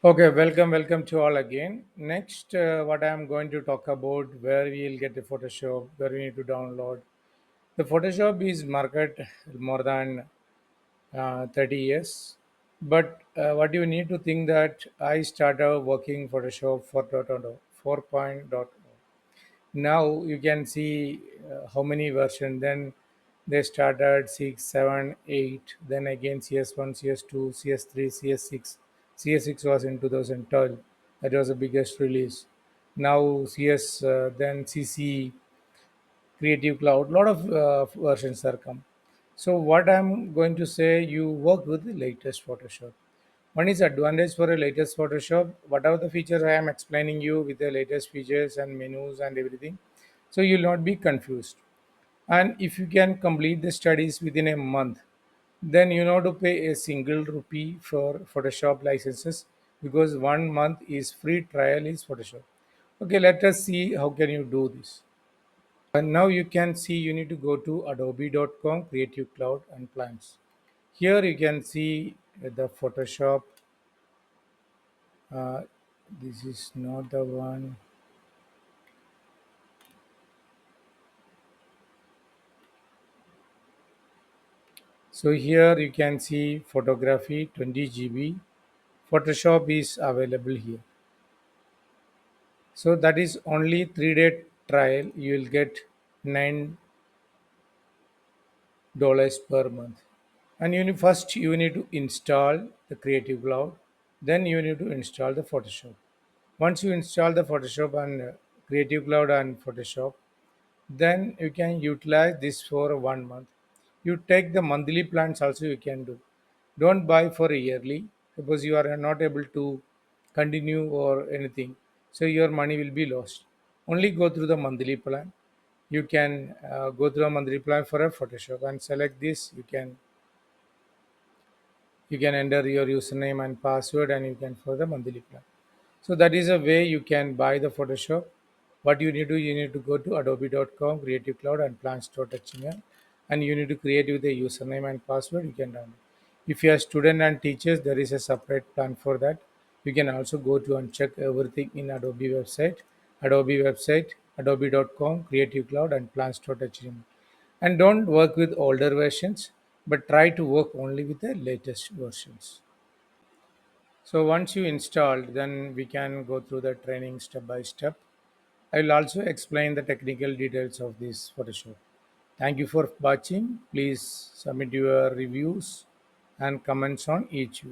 Okay, welcome to all again. Next, what I am going to talk about where we'll get the Photoshop, where we need to download. The Photoshop is market more than 30 years, but what you need to think that I started working Photoshop for 4.0. Now you can see how many versions. Then they started 6, 7, 8. Then again CS1, CS2, CS3, CS6. CS6 was in 2012. That was the biggest release. Now CS, then CC, Creative Cloud. Lot of versions are come. So what I'm going to say, you work with the latest Photoshop. One is advantage for a latest Photoshop. Whatever the features I am explaining you with the latest features and menus and everything, so you'll not be confused. And if you can complete the studies within a month, then you know to pay a single rupee for Photoshop licenses because 1 month is free trial is Photoshop. Okay, let us see how can you do this. And now you can see you need to go to adobe.com, Creative Cloud and Plans. Here you can see the Photoshop. Uh, this is not the one. So here you can see photography 20 GB. Photoshop is available here. So that is only 3-day trial. You will get $9 per month. And first you need to install the Creative Cloud. Then you need to install the Photoshop. Once you install the Photoshop and Creative Cloud and Photoshop, then you can utilize this for 1 month. You take the monthly plans also you can do. Don't buy for a yearly because you are not able to continue or anything. So your money will be lost. Only go through the monthly plan. You can go through a monthly plan for a Photoshop and select this. You can enter your username and password and you can for the monthly plan. So that is a way you can buy the Photoshop. What you need to you need to go to adobe.com, Creative Cloud and plans.html, and you need to create with a username and password. You can download. If you are student and teachers, there is a separate plan for that. You can also go to and check everything in Adobe website, adobe.com, Creative Cloud and plans.html. And don't work with older versions, but try to work only with the latest versions. So once you installed, then we can go through the training step by step. I will also explain the technical details of this Photoshop. Thank you for watching. Please submit your reviews and comments on each video.